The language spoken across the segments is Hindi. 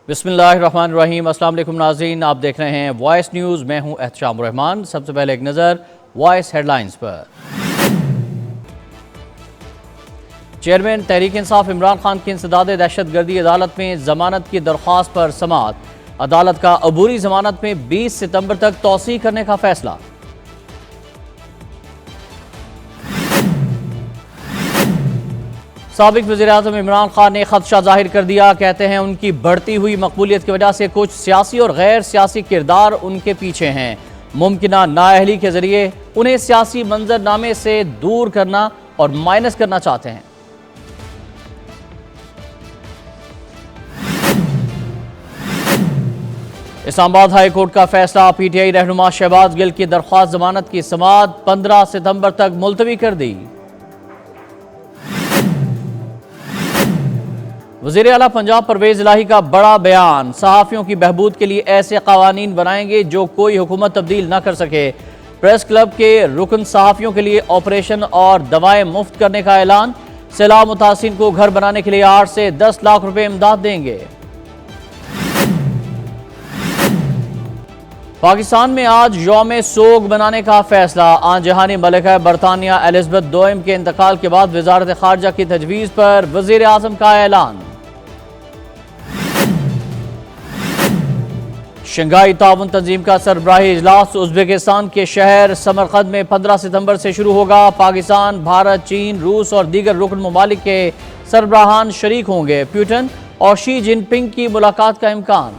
बिस्मिल्लाहिर्रहमानिर्रहीम। अस्सलाम वालेकुम नाज़रीन, आप देख रहे हैं वॉइस न्यूज़। मैं हूं एहतशाम रहमान। सबसे पहले एक नज़र वॉइस हेडलाइंस पर। चेयरमैन तहरीक इंसाफ इमरान खान की इंसदाद दहशतगर्दी अदालत में जमानत की दरख्वास्त पर समाअत। अदालत का अबूरी जमानत में 20 सितंबर तक तौसीह करने का फैसला। साबिक वज़ीर-ए-आज़म इमरान खान ने खदशा जाहिर कर दिया। कहते हैं उनकी बढ़ती हुई मकबूलियत की वजह से कुछ सियासी और गैर सियासी किरदार उनके पीछे हैं। मुमकिना नाअहली के जरिए उन्हें सियासी मंजरनामे से दूर करना और माइनस करना चाहते हैं। इस्लामाबाद हाई कोर्ट का फैसला। पीटीआई रहनुमा शहबाज गिल की दरख्वास्त जमानत की समाअत 15 सितंबर तक मुलतवी कर दी। वज़ीर आला पंजाब परवेज इलाही का बड़ा बयान। सहाफ़ियों की बहबूद के लिए ऐसे क़वानीन बनाएंगे जो कोई हुकूमत तब्दील न कर सके। प्रेस क्लब के रुकन सहाफ़ियों के लिए ऑपरेशन और दवाएं मुफ्त करने का ऐलान। सैलाब मुतासिरीन को घर बनाने के लिए 8 से 10 लाख रुपए इमदाद देंगे। पाकिस्तान में आज यौम सोग मनाने का फैसला। आन जहानी मलिका बरतानिया एलिज़ाबेथ II के इंतकाल के बाद वज़ारत ख़ारजा की तजवीज़ पर वज़ीर आज़म का ऐलान। शंघाई ताउन तंजीम का सरबराही इजलास उज़्बेकिस्तान के शहर समरकंद में 15 सितंबर से शुरू होगा। पाकिस्तान, भारत, चीन, रूस और दीगर रुकन ममालिक के सरबराहान शरीक होंगे। पुतिन और शी जिनपिंग की मुलाकात का इम्कान।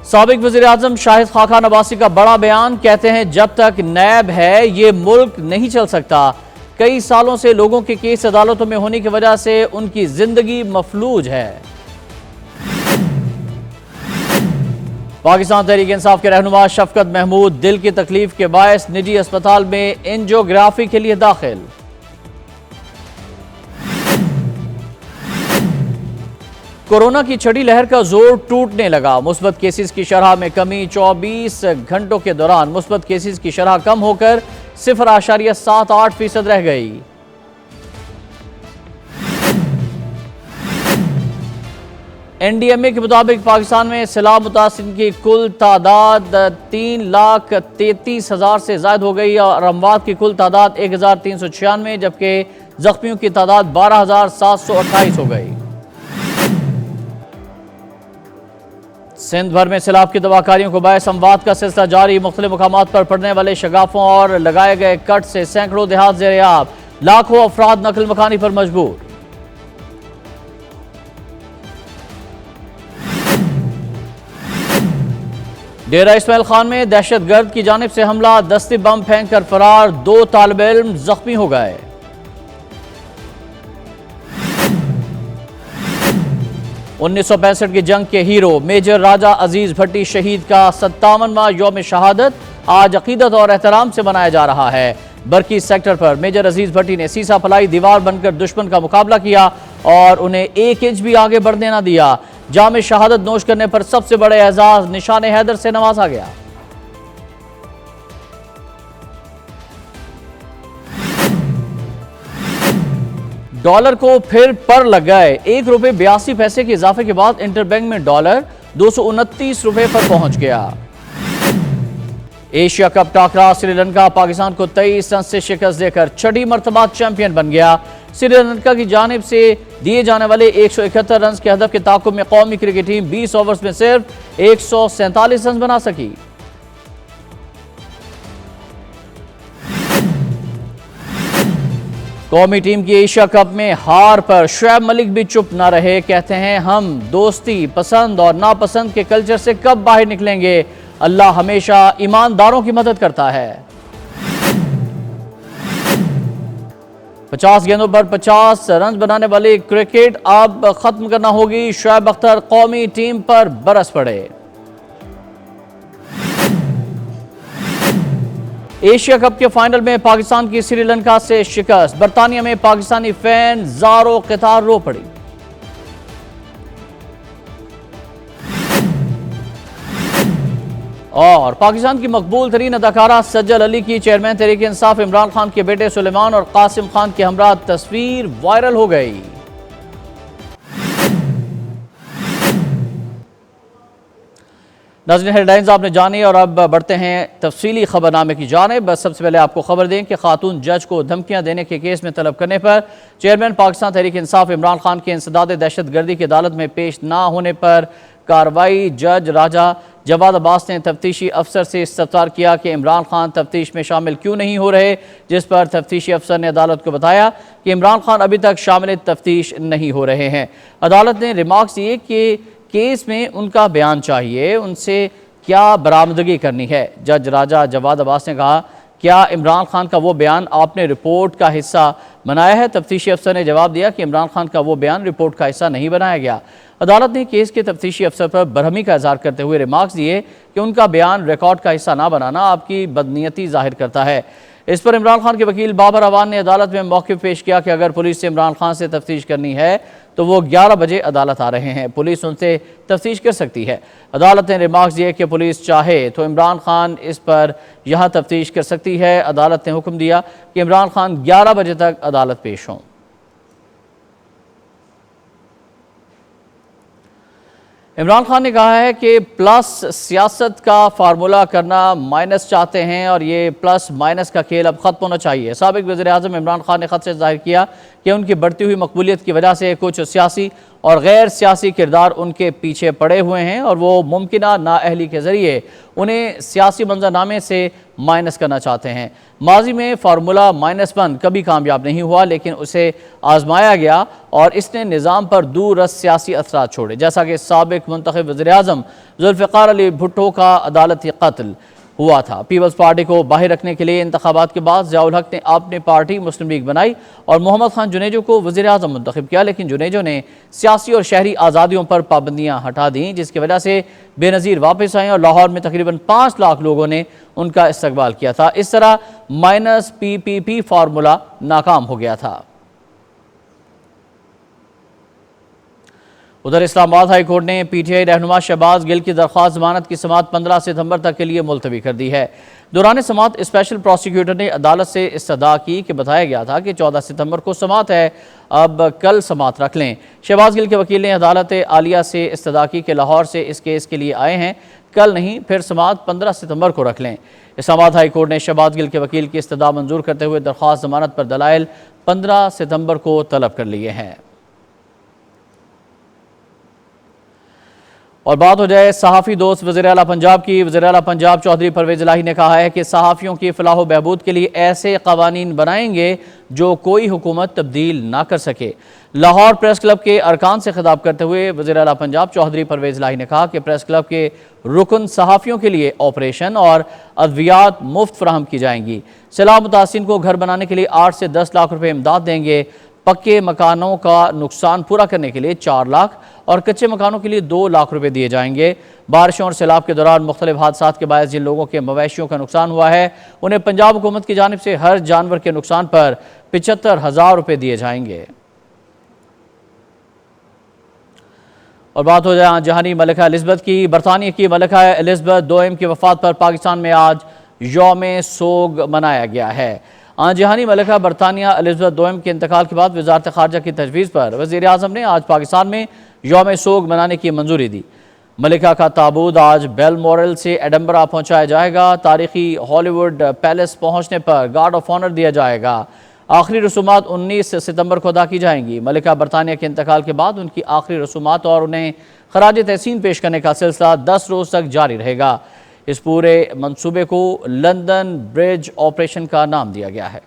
साबिक वज़ीर आज़म शाहिद खाकान अब्बासी का बड़ा बयान। कहते हैं जब तक नैब है ये मुल्क नहीं चल सकता। कई सालों से लोगों के केस अदालतों में होने की वजह से उनकी जिंदगी मफलूज है। पाकिस्तान तहरीक इंसाफ के रहनुमा शफकत महमूद दिल की तकलीफ के बायस निजी अस्पताल में एंजियोग्राफी के लिए दाखिल। कोरोना की छठी लहर का जोर टूटने लगा। मुस्बत केसेस की शरह में कमी। 24 घंटों के दौरान मुस्बत केसेस की शरह कम होकर 0.78% रह गई। एनडीएमए के मुताबिक पाकिस्तान में सैलाब मुतासिरीन की कुल तादाद 3,33,000 से ज्यादा हो गई और अमवात की कुल तादाद 1,396, जबकि जख्मियों की तादाद 12,728 हो गई। सिंध भर में सैलाब की तबाहकारियों को बायस अमवात का सिलसिला जारी। मुख्तलिफ मकामात पर पड़ने वाले शगाफों और लगाए गए कट से सैकड़ों देहात ज़ेर-ए-आब। लाखों अफराद नकल मकानी पर मजबूर। डेरा इस्माइल खान में दहशतगर्द की जानिब से हमला। दस्ती बम फेंक कर फरार 2 तालिब इल्म जख्मी हो गए। 1965 की जंग के हीरो मेजर राजा अजीज भट्टी शहीद का 57वां यौम शहादत आज अकीदत और एहतराम से मनाया जा रहा है। बरकी सेक्टर पर मेजर अजीज भट्टी ने सीसा फलाई दीवार बनकर दुश्मन का मुकाबला किया और उन्हें 1 इंच भी आगे बढ़ने न दिया। जाम शहादत नोश करने पर सबसे बड़े एजाज निशान हैदर से नवाजा गया। डॉलर को फिर पर लग गए। 1 रुपये 82 पैसे के इजाफे के बाद इंटरबैंक में डॉलर 229 रुपये पर पहुंच गया। एशिया कप टाकरा। श्रीलंका पाकिस्तान को 23 रन से शिकस्त देकर छठी मर्तबा चैंपियन बन गया। श्रीलंका की जानिब से दिए जाने वाले 171 रन के हदफ के ताक़ुब में कौमी क्रिकेट टीम 20 ओवर्स में सिर्फ 147 रन बना सकी। कौमी टीम की एशिया कप में हार पर शुएब मलिक भी चुप ना रहे। कहते हैं हम दोस्ती, पसंद और नापसंद के कल्चर से कब बाहर निकलेंगे। अल्लाह हमेशा ईमानदारों की मदद करता है। 50 गेंदों पर 50 रन बनाने वाली क्रिकेट अब खत्म करना होगी। शुएब अख्तर कौमी टीम पर बरस पड़े। एशिया कप के फाइनल में पाकिस्तान की श्रीलंका से शिकस्त। बरतानिया में पाकिस्तानी फैन ज़ारो क़तार रो पड़ी। और पाकिस्तान की मकबूल तरीन अदाकारा सज्जल अली की चेयरमैन तहरीक इंसाफ इमरान खान के बेटे सुलेमान और कासिम खान के हमरा तस्वीर वायरल हो गई। नाज़रीन, हेडलाइंस आपने जानी और अब बढ़ते हैं तफसीली खबरनामे की जानिब। बस सबसे पहले आपको खबर दें कि खातून जज को धमकियां देने के केस में तलब करने पर चेयरमैन पाकिस्तान तहरीक इंसाफ इमरान खान के इंसदाद दहशत गर्दी की अदालत में पेश ना होने पर कार्रवाई जज राजा जवाद अब्बास ने तफ्तीशी अफसर से इस्तफसार किया कि इमरान खान तफ्तीश में शामिल क्यों नहीं हो रहे, जिस पर तफ्तीशी अफसर ने अदालत को बताया कि इमरान खान अभी तक शामिल तफ्तीश नहीं हो रहे हैं। अदालत ने रिमार्क्स दिए कि केस में उनका बयान चाहिए, उनसे क्या बरामदगी करनी है। जज राजा जवाद अब्बास ने कहा, क्या इमरान खान का वो बयान आपने रिपोर्ट का हिस्सा बनाया है? तफ्तीशी अफसर ने जवाब दिया कि इमरान खान का वो बयान रिपोर्ट का हिस्सा नहीं बनाया गया। अदालत ने केस के तफ्तीशी अफसर पर बरहमी का इजहार करते हुए रिमार्क्स दिए कि उनका बयान रिकॉर्ड का हिस्सा ना बनाना आपकी बदनीयती जाहिर करता है। इस पर इमरान खान के वकील बाबर अवान ने अदालत में मौक़िफ़ पेश किया कि अगर पुलिस से इमरान खान से तफ्तीश करनी है तो वो 11 बजे अदालत आ रहे हैं, पुलिस उनसे तफ्तीश कर सकती है। अदालत ने रिमार्क्स दिए कि पुलिस चाहे तो इमरान खान इस पर यहाँ तफ्तीश कर सकती है। अदालत ने हुक्म दिया कि इमरान खान 11 बजे तक अदालत पेश हों। इमरान खान ने कहा है कि प्लस सियासत का फार्मूला करना माइनस चाहते हैं और ये प्लस माइनस का खेल अब ख़त्म होना चाहिए। साबिक़ वज़ीर-ए-आज़म इमरान खान ने खदशे ज़ाहिर किया कि उनकी बढ़ती हुई मकबूलियत की वजह से कुछ सियासी और गैर सियासी किरदार उनके पीछे पड़े हुए हैं और वो मुमकिना नाअहली के ज़रिए उन्हें सियासी मंजरनामे से माइनस करना चाहते हैं। माजी में फार्मूला -1 कभी कामयाब नहीं हुआ, लेकिन उसे आजमाया गया और इसने निज़ाम पर दूररस सियासी असरात छोड़े, जैसा कि साबिक़ मुंतखब वज़ीर-ए-आज़म ज़ुल्फ़िकार अली भुट्टो का अदालती कत्ल हुआ था। पीपल्स पार्टी को बाहर रखने के लिए इंतखाबात के बाद ज़ियाउल हक ने अपनी पार्टी मुस्लिम लीग बनाई और मोहम्मद खान जुनेजो को वज़ीर-ए-आज़म मुंतखब किया, लेकिन जुनेजो ने सियासी और शहरी आज़ादियों पर पाबंदियाँ हटा दी, जिसकी वजह से बेनज़ीर वापस आए और लाहौर में तकरीबन 5 लाख लोगों ने उनका इस्तकबाल किया था। इस तरह -PPP फार्मूला नाकाम हो गया था। उधर इस्लामाबाद हाई कोर्ट ने PTI रहनुमा शहबाज गिल की दरख्वास्त जमानत की समाअत 15 सितंबर तक के लिए मुलतवी कर दी है। दौरान समाअत स्पेशल प्रोसिक्यूटर ने अदालत से इस्तदा की कि बताया गया था कि 14 सितंबर को समाअत है, अब कल समाअत रख लें। शहबाज गिल के वकील ने अदालत आलिया से इस्तदा की कि लाहौर से इस केस के लिए आए हैं, कल नहीं फिर समाअत 15 सितंबर को रख लें। इस्लामाबाद हाई कोर्ट ने शहबाज गिल के वकील की इस्तदा मंजूर करते हुए दरख्वास्त जमानत पर दलाइल 15 सितंबर को तलब कर लिए हैं। और बात हो जाए सहाफ़ी दोस्त वज़ीर आला पंजाब की। वज़ीर आला पंजाब चौधरी परवेज़ इलाही ने कहा है कि सहाफ़ियों की फ़लाह व बहबूद के लिए ऐसे क़वानीन बनाएंगे जो कोई हुकूमत तब्दील ना कर सके। लाहौर प्रेस क्लब के अरकान से खिताब करते हुए वज़ीर आला पंजाब चौधरी परवेज़ इलाही ने कहा कि प्रेस क्लब के रुकन सहाफ़ियों के लिए ऑपरेशन और अद्वियात मुफ्त फराहम की जाएंगी। सैलाब मुतासिरीन को घर बनाने के लिए 8 से 10 लाख रुपये इमदाद देंगे। पक्के मकानों का नुकसान पूरा करने के लिए 4 लाख और कच्चे मकानों के लिए 2 लाख रुपए दिए जाएंगे। बारिशों और सैलाब के दौरान मुख्तलिफ हादसात के बायस जिन लोगों के मवेशियों का नुकसान हुआ है, उन्हें पंजाब हुकूमत की जानिब से हर जानवर के नुकसान पर 75,000 रुपये दिए जाएंगे। और बात हो जाए जहानी मलिका एलिज़ाबेथ की। बरतानिया की मलिका एलिज़ाबेथ II की वफ़ात पर पाकिस्तान में आज यौम सोग मनाया गया है। जहानी मलिका बरतानिया एलिज़ाबेथ II के इंतकाल के बाद वज़ारत ख़ारजा की तजवीज़ पर वज़ीर आज़म ने आज पाकिस्तान में यौम सोग मनाने की मंजूरी दी। मलिका का ताबूत आज बेलमोरल से एडनबरा पहुँचाया जाएगा। तारीखी हॉलीवुड पैलेस पहुँचने पर गार्ड ऑफ ऑनर दिया जाएगा। आखिरी रसूमात 19 सितंबर को अदा की जाएंगी। मलिका बरतानिया के इंतकाल के बाद उनकी आखिरी रसूमात और उन्हें खराज तहसीन पेश करने का सिलसिला 10 रोज़ तक जारी रहेगा। इस पूरे मंसूबे को लंदन ब्रिज ऑपरेशन का नाम दिया गया है।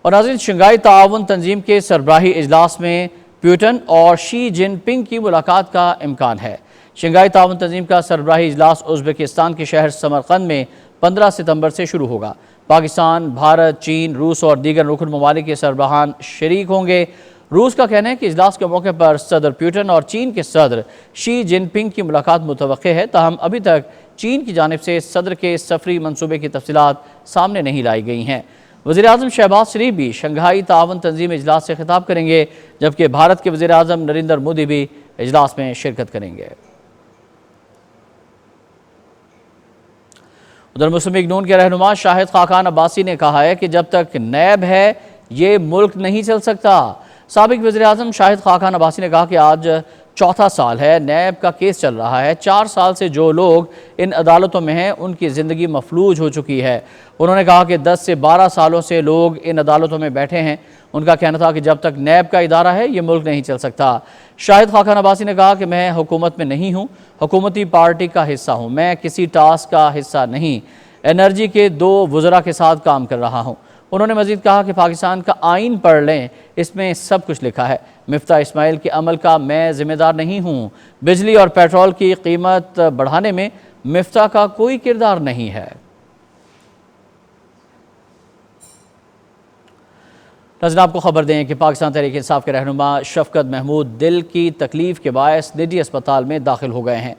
और नाज़रीन, शंघाई ताउन तंजीम के सरबराही इजलास में पुतिन और शी जिनपिंग की मुलाकात का इम्कान है। शंघाई ताउन तंजीम का सरबराही इजलास उज़्बेकिस्तान के शहर समरकंद में 15 सितंबर से शुरू होगा। पाकिस्तान, भारत, चीन, रूस और दीगर रुकन ममालिक के सरबराहान शरीक होंगे। रूस का कहना है कि इजलास के मौके पर सदर पुतिन और चीन के सदर शी जिनपिंग की मुलाकात मुतवक्के है, ताहम अभी तक चीन की जानिब से सदर के सफरी मनसूबे की तफसीलात सामने नहीं लाई गई हैं। वज़ीर-ए-आज़म शहबाज शरीफ भी शंघाई ताउन तंजीम इजलास से खिताब करेंगे, जबकि भारत के वज़ीर-ए-आज़म नरेंद्र मोदी भी इजलास में शिरकत करेंगे। उधर मुस्लिम लीग नून के रहनुमा शाहिद खाकान अब्बासी ने कहा है कि जब तक नैब है ये मुल्क नहीं चल सकता। साबिक वज़ीर-ए-आज़म शाहिद खाकान अब्बासी ने कहा कि आज चौथा साल है नैब का केस चल रहा है। 4 साल से जो लोग इन अदालतों में हैं उनकी ज़िंदगी मफलूज हो चुकी है। उन्होंने कहा कि 10 से 12 सालों से लोग इन अदालतों में बैठे हैं। उनका कहना था कि जब तक नैब का इदारा है ये मुल्क नहीं चल सकता। शाहिद खाकान अब्बासी ने कहा कि मैं हुकूमत में नहीं हूँ, हुकूमती पार्टी का हिस्सा हूँ, मैं किसी टास्क का हिस्सा नहीं, एनर्जी के 2 वज़रा के साथ काम कर रहा हूँ। उन्होंने मजीद कहा कि पाकिस्तान का आइन पढ़ लें, इसमें सब कुछ लिखा है। मिफ्ता इस्माइल के अमल का मैं जिम्मेदार नहीं हूँ। बिजली और पेट्रोल की कीमत बढ़ाने में मिफ्ता का कोई किरदार नहीं है। नाज़रीन, आपको खबर दें कि पाकिस्तान तहरीक इंसाफ के रहनुमा शफकत महमूद दिल की तकलीफ के बायस निजी अस्पताल में दाखिल हो गए हैं।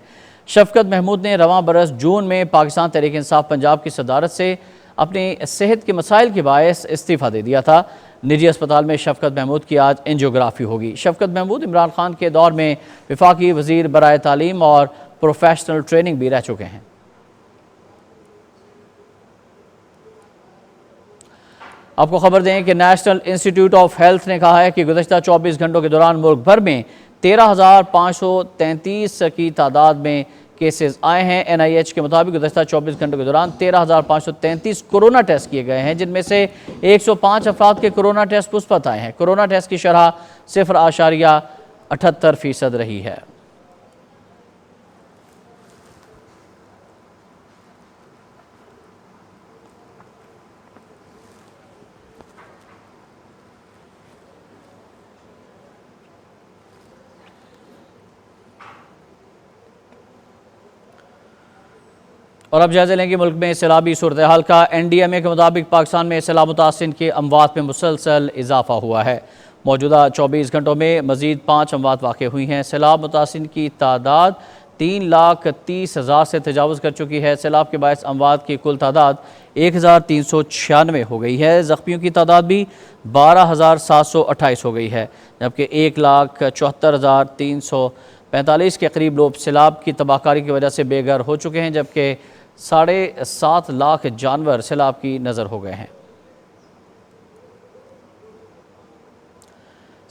शफकत महमूद ने रवां बरस जून में पाकिस्तान तहरीक इंसाफ पंजाब की सदारत से अपनी सेहत के मसाइल के बायस इस्तीफ़ा दे दिया था। निजी अस्पताल में शफकत महमूद की आज एंजियोग्राफी होगी। शफकत महमूद इमरान खान के दौर में वफाकी वज़ीर बराए तालीम और प्रोफेशनल ट्रेनिंग भी रह चुके हैं। आपको खबर दें कि नेशनल इंस्टीट्यूट ऑफ हेल्थ ने कहा है कि गुज़श्ता 24 घंटों के दौरान मुल्क भर में 13,533 की तादाद में केसेस आए हैं। NIH के मुताबिक गुज़श्ता 24 घंटों के दौरान 13,533 कोरोना टेस्ट किए गए हैं, जिनमें से 105 अफराद के कोरोना टेस्ट मुस्बत आए हैं। कोरोना टेस्ट की शरह 0.78% रही है। और अब जायज़ा लेंगे मुल्क में सैलाबी सूरत हाल का। NDMA के मुताबिक पाकिस्तान में सैलाब मुतासिन के अमवात में मुसलसल इजाफा हुआ है। मौजूदा 24 घंटों में मजीद 5 अमवात वाक़ हुई हैं। सैलाब मुतासिन की तादाद 3,30,000 से तजावज़ कर चुकी है। सैलाब के बायस अमवात की कुल तादाद 1,396 हो गई है। ज़ख्मियों की तादाद भी 12,728 हो गई है, जबकि 1,74,345 के करीब लोग सैलाब की तबाहकारी की वजह से बेघर हो चुके हैं, जबकि 7.5 लाख जानवर सैलाब की नज़र हो गए हैं।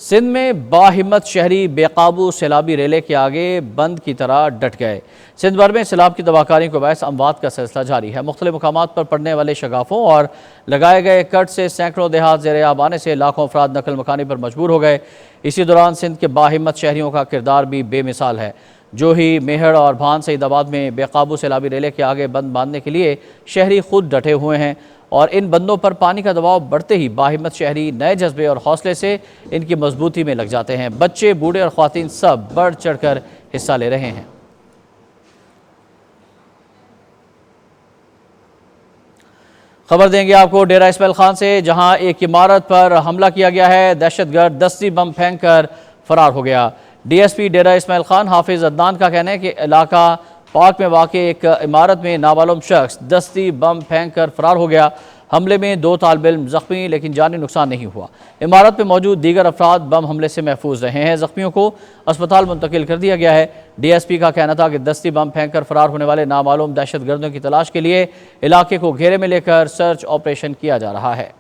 सिंध में बाहिम्मत शहरी बेकाबू सैलाबी रेले के आगे बंद की तरह डट गए। सिंध भर में सैलाब की तबाहकारी के बायस अमवात का सिलसिला जारी है। मुख्तलिफ मकामात पर पड़ने वाले शगाफों और लगाए गए कट से सैकड़ों देहात ज़ेर आब आने से लाखों अफराद नकल मकानी पर मजबूर हो गए। इसी दौरान सिंध के बाहिम्मत शहरियों का किरदार भी बेमिसाल है। जो ही मेहड़ और भान सईदाबाद में बेकाबू सैलाबी रेले के आगे बंद बांधने के लिए शहरी खुद डटे हुए हैं, और इन बंदों पर पानी का दबाव बढ़ते ही बाहिम्मत शहरी नए जज्बे और हौसले से इनकी मजबूती में लग जाते हैं। बच्चे, बूढ़े और ख्वातीन सब बढ़ चढ़कर हिस्सा ले रहे हैं। खबर देंगे आपको डेरा इस्माइल खान से, जहां एक इमारत पर हमला किया गया है। दहशतगर्द दस्ती बम फेंक कर फरार हो गया। DSP डेरा इस्माइल खान हाफिज अदनान का कहना है कि इलाका पार्क में वाक़ एक इमारत में नामालूम शख्स दस्ती बम फेंक कर फरार हो गया। हमले में 2 तालिब इल्म ज़ख्मी, लेकिन जानी नुकसान नहीं हुआ। इमारत में मौजूद दीगर अफराद बम हमले से महफूज रहे हैं। ज़ख्मियों को अस्पताल मुंतकिल कर दिया गया है। DSP का कहना था कि दस्ती बम फेंक कर फरार होने वाले नामालूम दहशतगर्दों की तलाश के लिए इलाके को घेरे में लेकर सर्च ऑपरेशन किया जा रहा है।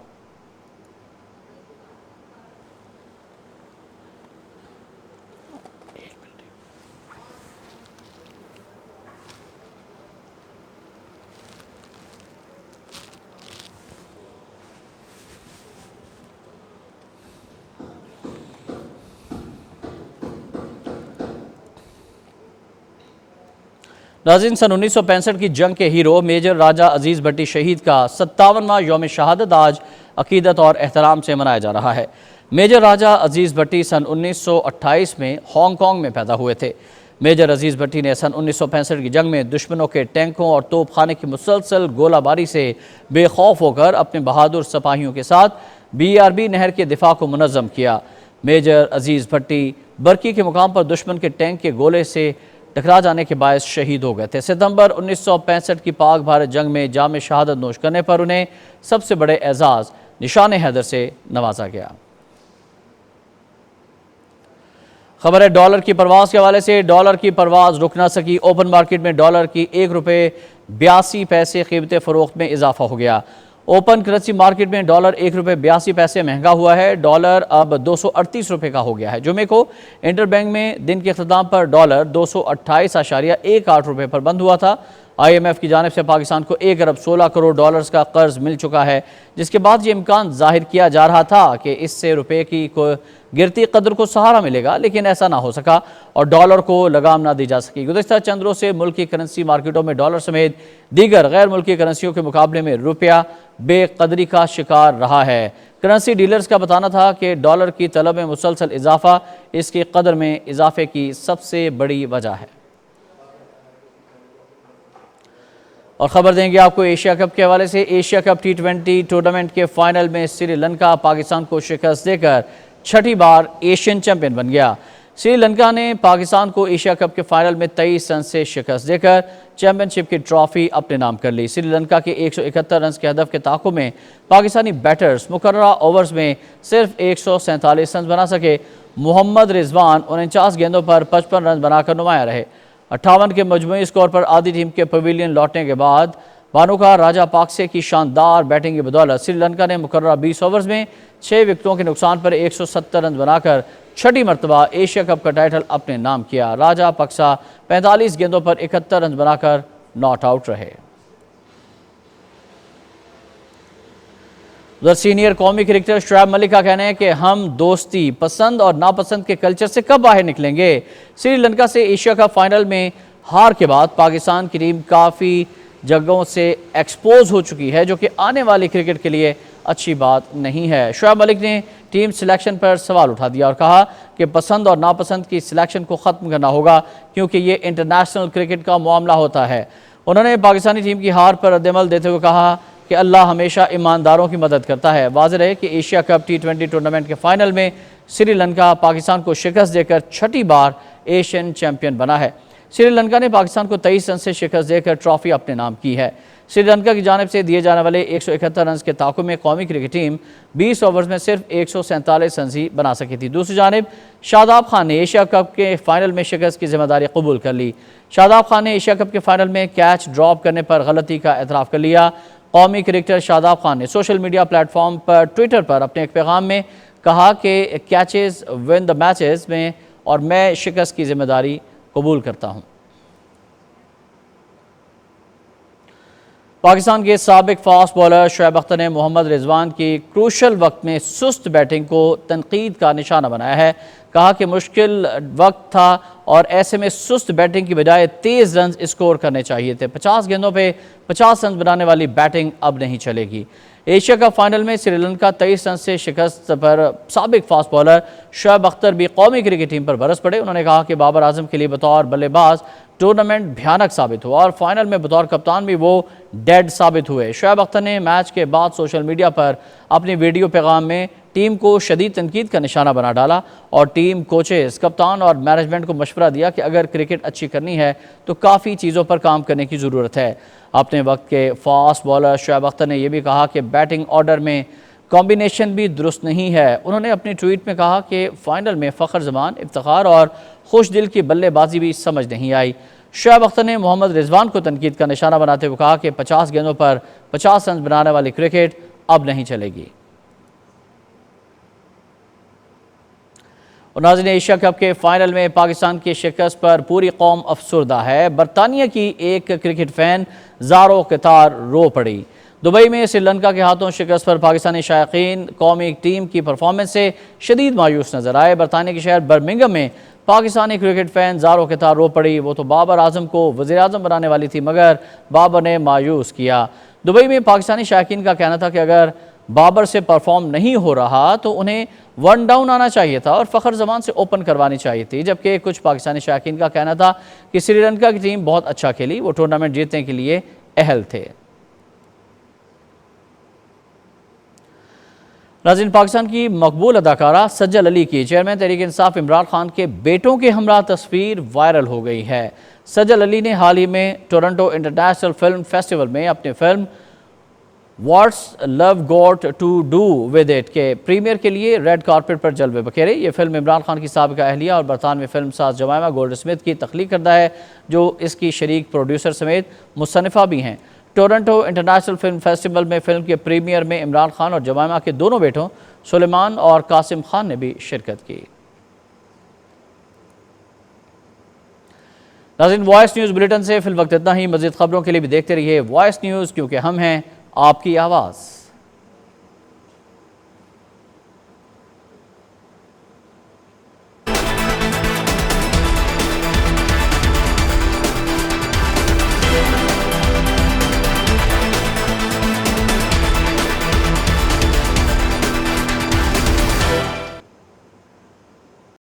नाज़रीन, सन 1965 की जंग के हीरो मेजर राजा अजीज़ भट्टी शहीद का 57वां यौम शहादत आज अकीदत और एहतराम से मनाया जा रहा है। मेजर राजा अजीज़ भट्टी सन 1928 में हांगकांग में पैदा हुए थे। मेजर अजीज़ भट्टी ने सन 1965 की जंग में दुश्मनों के टैंकों और तोपखाने की मुसलसल गोलाबारी से बेखौफ होकर अपने बहादुर सिपाहियों के साथ BRB नहर के दिफा को मुनज़्ज़म किया। मेजर अजीज़ भट्टी बरकी के मुकाम पर दुश्मन के टैंक के गोले से टकरा जाने के बायस शहीद हो गए थे। सितंबर 1965 की पाक भारत जंग में जाम शहादत नोश करने पर उन्हें सबसे बड़े एजाज़ निशान हैदर से नवाजा गया। खबर है डॉलर की परवाज के हवाले से। डॉलर की परवाज रुक ना सकी। ओपन मार्केट में डॉलर की 1 रुपये 82 पैसे कीमत फ़रोख्त में इजाफा हो गया। ओपन करेंसी मार्केट में डॉलर 1 रुपये 82 पैसे महंगा हुआ है। डॉलर अब 238 रुपये का हो गया है। जुमे को इंटरबैंक में दिन के अख्ताम पर डॉलर 228.18 रुपये पर बंद हुआ था। IMF की जानिब से पाकिस्तान को 1 अरब 16 करोड़ डॉलर्स का कर्ज मिल चुका है, जिसके बाद ये इम्कान जाहिर किया जा रहा था कि इससे रुपये की गिरती कदर को सहारा मिलेगा, लेकिन ऐसा ना हो सका और डॉलर को लगाम ना दी जा सकी। गुज़िश्ता चंद रोज़ से मुल्क की करेंसी मार्केटों में डॉलर समेत दीगर गैर मुल्की करेंसियों के मुकाबले में रुपया बेकदरी का शिकार रहा है। करेंसी डीलर्स का बताना था कि डॉलर की तलब में मुसलसल इजाफा इसकी कदर में इजाफे की सबसे बड़ी वजह है। और ख़बर देंगे आपको एशिया कप के हवाले से। एशिया कप T20 टूर्नामेंट के फाइनल में श्रीलंका पाकिस्तान को शिकस्त देकर छठी बार एशियन चैंपियन बन गया। श्रीलंका ने पाकिस्तान को एशिया कप के फाइनल में 23 रन से शिकस्त देकर चैंपियनशिप की ट्रॉफी अपने नाम कर ली। श्रीलंका के 171 रन के हदफ के ताक़ुब में पाकिस्तानी बैटर्स मुकर्ररा ओवर्स में सिर्फ 147 रन बना सके। मोहम्मद रिजवान 49 गेंदों पर 55 रन बनाकर नुमाया रहे। 58 के मजमूई स्कोर पर आधी टीम के पवेलियन लौटने के बाद भानुका राजापाक्से की शानदार बैटिंग की बदौलत श्रीलंका ने मुकर्ररा 20 ओवर्स में 6 विकेटों के नुकसान पर 170 रन बनाकर छठी मरतबा एशिया कप का टाइटल अपने नाम किया। राजापाक्सा 45 गेंदों पर 71 रन बनाकर नॉट आउट रहे। उधर सीनियर कौमी क्रिकेटर शुएब मलिक का कहना है कि हम दोस्ती, पसंद और नापसंद के कल्चर से कब बाहर निकलेंगे। श्रीलंका से एशिया कप फाइनल में हार के बाद पाकिस्तान की टीम काफ़ी जगहों से एक्सपोज हो चुकी है, जो कि आने वाली क्रिकेट के लिए अच्छी बात नहीं है। शुएब मलिक ने टीम सिलेक्शन पर सवाल उठा दिया और कहा कि पसंद और नापसंद की सिलेक्शन को ख़त्म करना होगा, क्योंकि ये इंटरनेशनल क्रिकेट का मामला होता है। उन्होंने पाकिस्तानी टीम की हार पर रद्द-ए-अमल देते हुए कहा कि अल्लाह हमेशा ईमानदारों की मदद करता है। वाज़ेह है कि एशिया कप T20 टूर्नामेंट के फाइनल में श्रीलंका पाकिस्तान को शिकस्त देकर छठी बार एशियन चैंपियन बना है। श्रीलंका ने पाकिस्तान को 23 रन से शिकस्त देकर ट्रॉफी अपने नाम की है। श्रीलंका की जानिब से दिए जाने वाले 171 रन के ताक़ुब में कौमी क्रिकेट टीम 20 ओवर्स में सिर्फ 147 रन ही बना सकी थी। दूसरी जानिब शादाब खान ने एशिया कप के फाइनल में शिकस्त की जिम्मेदारी कबूल कर ली। शादाब खान ने एशिया कप के फाइनल में कैच ड्रॉप करने पर गलती का एतराफ़ कर लिया। कौमी क्रिकेटर शादाब खान ने सोशल मीडिया प्लेटफॉर्म पर ट्विटर पर अपने एक पैगाम में कहा कि कैचेस विन द मैचेस में और मैं शिकस्त की जिम्मेदारी कबूल करता हूँ। पाकिस्तान के साबिक फास्ट बॉलर शुएब अख्तर ने मोहम्मद रिजवान की क्रूशल वक्त में सुस्त बैटिंग को तनकीद का निशाना बनाया है। कहा कि मुश्किल वक्त था और ऐसे में सुस्त बैटिंग की बजाय तेज़ रन स्कोर करने चाहिए थे। 50 गेंदों पे 50 रन बनाने वाली बैटिंग अब नहीं चलेगी। एशिया कप फाइनल में श्रीलंका 23 रन से शिकस्त पर साबिक फास्ट बॉलर शुएब अख्तर भी कौमी क्रिकेट टीम पर बरस पड़े। उन्होंने कहा कि बाबर आजम के लिए बतौर बल्लेबाज टूर्नामेंट भयानक साबित हुआ और फाइनल में बतौर कप्तान भी वो डेड साबित हुए। शुएब अख्तर ने मैच के बाद सोशल मीडिया पर अपने वीडियो पैगाम में टीम को शदीद तनकीद का निशाना बना डाला और टीम कोचेस, कप्तान और मैनेजमेंट को मशवरा दिया कि अगर क्रिकेट अच्छी करनी है तो काफ़ी चीज़ों पर काम करने की ज़रूरत है। अपने वक्त के फास्ट बॉलर शुएब अख्तर ने यह भी कहा कि बैटिंग ऑर्डर में कॉम्बिनेशन भी दुरुस्त नहीं है। उन्होंने अपनी ट्वीट में कहा कि फाइनल में फ़ख्र जमान, इफ्तिखार और खुश दिल की बल्लेबाजी भी समझ नहीं आई। शुएब अख्तर ने मोहम्मद रिजवान को तनकीद का निशाना बनाते हुए कहा कि 50 गेंदों पर 50 रन बनाने वाली क्रिकेट अब नहीं चलेगी। और नाज़रीन, एशिया कप के फाइनल में पाकिस्तान की शिकस्त पर पूरी कौम अफसुर्दा है। बरतानिया की एक क्रिकेट फ़ैन ज़ारो क़तार रो पड़ी। दुबई में श्रीलंका के हाथों शिकस्त पर पाकिस्तानी शायकीन कौमी टीम की परफॉर्मेंस से शदीद मायूस नजर आए। बरतानिया के शहर बर्मिंघम में पाकिस्तानी क्रिकेट फ़ैन ज़ारो क़तार रो पड़ी। वो तो बाबर आजम को वज़ीर आज़म बनाने वाली थी, मगर बाबर ने मायूस किया। दुबई में पाकिस्तानी शायकीन का कहना था कि अगर बाबर से परफॉर्म नहीं हो रहा तो उन्हें वन डाउन आना चाहिए था और फ़ख्र जमान से ओपन करवानी चाहिए थी। जबकि कुछ पाकिस्तानी शायकीन का कहना था कि श्रीलंका की टीम बहुत अच्छा खेली, वो टूर्नामेंट जीतने के लिए अहल थे। नाज़रीन, पाकिस्तान की मकबूल अदाकारा सज्जल अली की चेयरमैन तहरीक इंसाफ इमरान खान के बेटों के हमरा तस्वीर वायरल हो गई है। सज्जल अली ने हाल ही में टोरंटो इंटरनेशनल फिल्म फेस्टिवल में अपनी film what's love got to do with it के प्रीमियर के लिए रेड कारपेट पर जलवे बखेरे। ये फिल्म इमरान खान की साबिका अहलिया और बरतानवी फिल्म साज जमायमा गोल्डस्मिथ की तख्लीक करदा है, जो इसकी शरीक प्रोड्यूसर समेत मुसन्निफा भी हैं। टोरंटो इंटरनेशनल फिल्म फेस्टिवल में फिल्म के प्रीमियर में इमरान खान और जमायमा के दोनों बेटों सुलेमान और कासिम खान ने भी शिरकत की। नाज़रीन, वॉइस न्यूज़ बुलेटिन से फिल वक्त इतना ही। मज़ीद खबरों के लिए भी देखते रहिए वॉइस न्यूज़, क्योंकि हम हैं आपकी आवाज़।